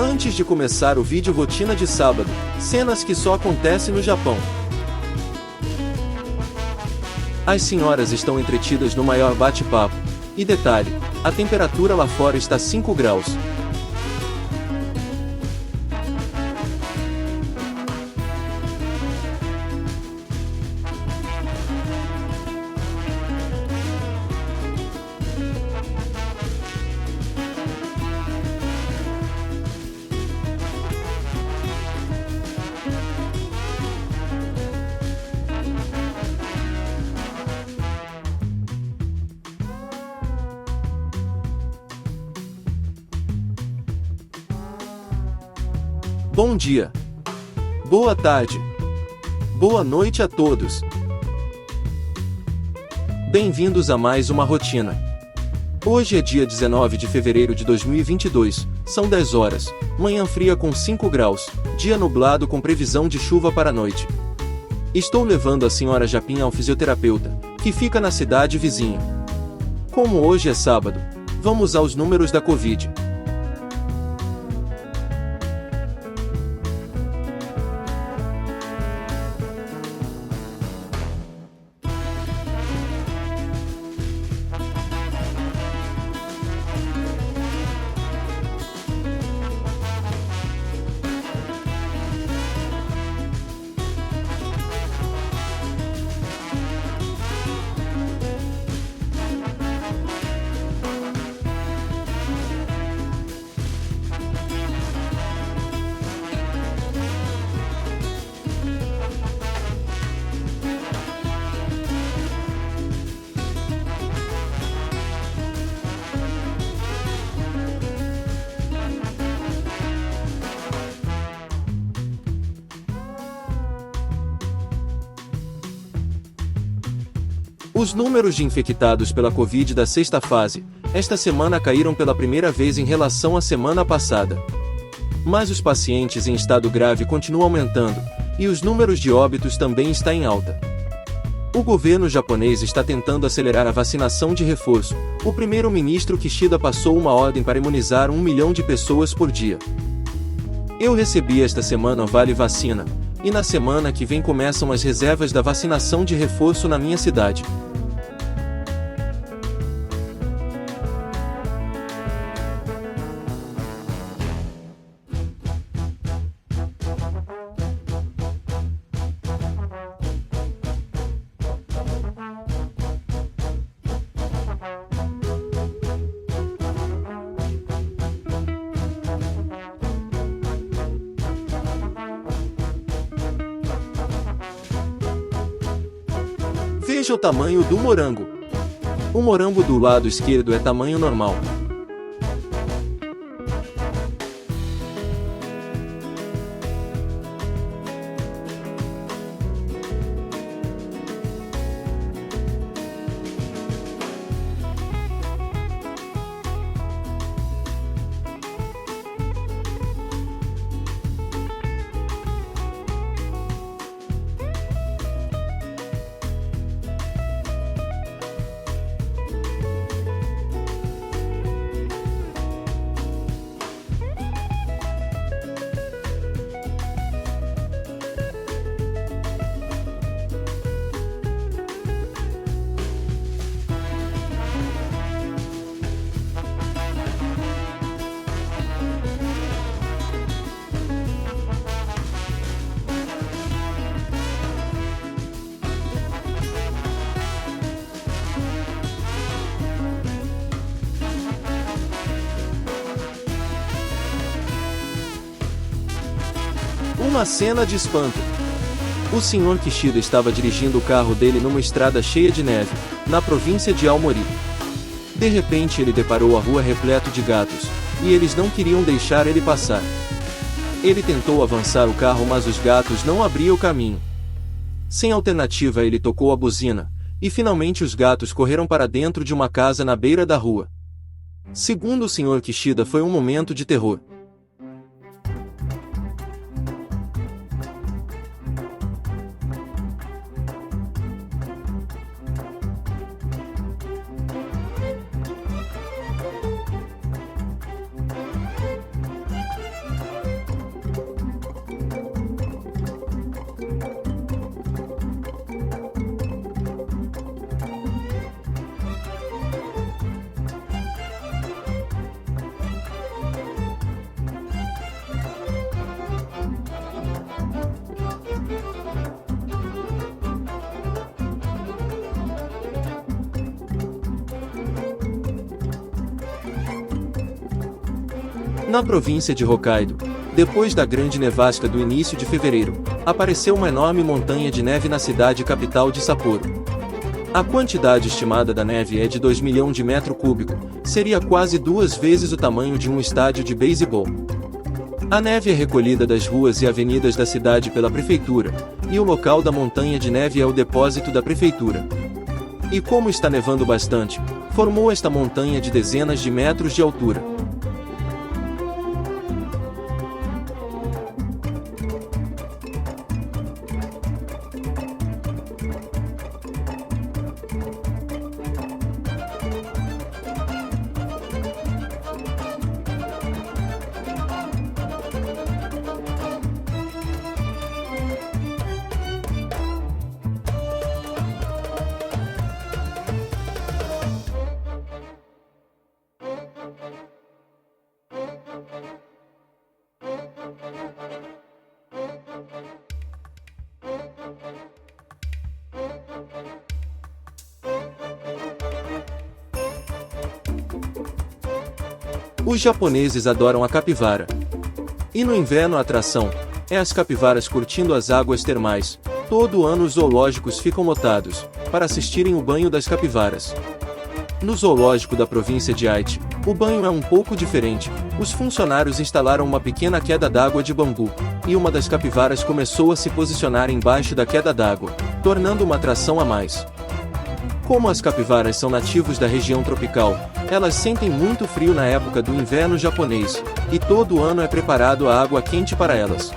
Antes de começar o vídeo rotina de sábado, cenas que só acontecem no Japão. As senhoras estão entretidas no maior bate-papo. E detalhe, a temperatura lá fora está 5 graus. Bom dia, boa tarde, boa noite a todos. Bem-vindos a mais uma rotina. Hoje é dia 19 de fevereiro de 2022, são 10 horas, manhã fria com 5 graus, dia nublado com previsão de chuva para a noite. Estou levando a senhora Japinha ao fisioterapeuta, que fica na cidade vizinha. Como hoje é sábado, vamos aos números da Covid. Os números de infectados pela Covid da sexta fase, esta semana caíram pela primeira vez em relação à semana passada. Mas os pacientes em estado grave continuam aumentando, e os números de óbitos também estão em alta. O governo japonês está tentando acelerar a vacinação de reforço. O primeiro-ministro Kishida passou uma ordem para imunizar 1 milhão de pessoas por dia. Eu recebi esta semana Vale Vacina, e na semana que vem começam as reservas da vacinação de reforço na minha cidade. Veja o tamanho do morango. O morango do lado esquerdo é tamanho normal. Uma cena de espanto. O Sr. Kishida estava dirigindo o carro dele numa estrada cheia de neve, na província de Aomori. De repente ele deparou a rua repleta de gatos, e eles não queriam deixar ele passar. Ele tentou avançar o carro, mas os gatos não abriam o caminho. Sem alternativa, ele tocou a buzina, e finalmente os gatos correram para dentro de uma casa na beira da rua. Segundo o Sr. Kishida, foi um momento de terror. Na província de Hokkaido, depois da grande nevasca do início de fevereiro, apareceu uma enorme montanha de neve na cidade capital de Sapporo. A quantidade estimada da neve é de 2 milhões de metro cúbico, seria quase 2 vezes o tamanho de um estádio de beisebol. A neve é recolhida das ruas e avenidas da cidade pela prefeitura, e o local da montanha de neve é o depósito da prefeitura. E como está nevando bastante, formou esta montanha de dezenas de metros de altura. Os japoneses adoram a capivara. E no inverno a atração é as capivaras curtindo as águas termais. Todo ano os zoológicos ficam lotados para assistirem o banho das capivaras. No zoológico da província de Aichi, o banho é um pouco diferente. Os funcionários instalaram uma pequena queda d'água de bambu, e uma das capivaras começou a se posicionar embaixo da queda d'água, tornando uma atração a mais. Como as capivaras são nativos da região tropical, elas sentem muito frio na época do inverno japonês, e todo ano é preparado a água quente para elas.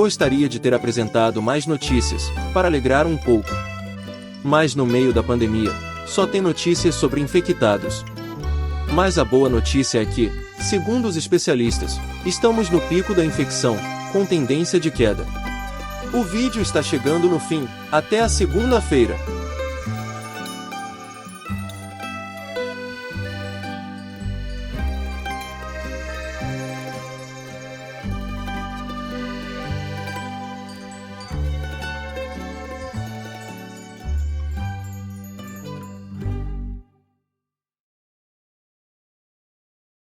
Gostaria de ter apresentado mais notícias, para alegrar um pouco. Mas no meio da pandemia, só tem notícias sobre infectados. Mas a boa notícia é que, segundo os especialistas, estamos no pico da infecção, com tendência de queda. O vídeo está chegando no fim, até a segunda-feira.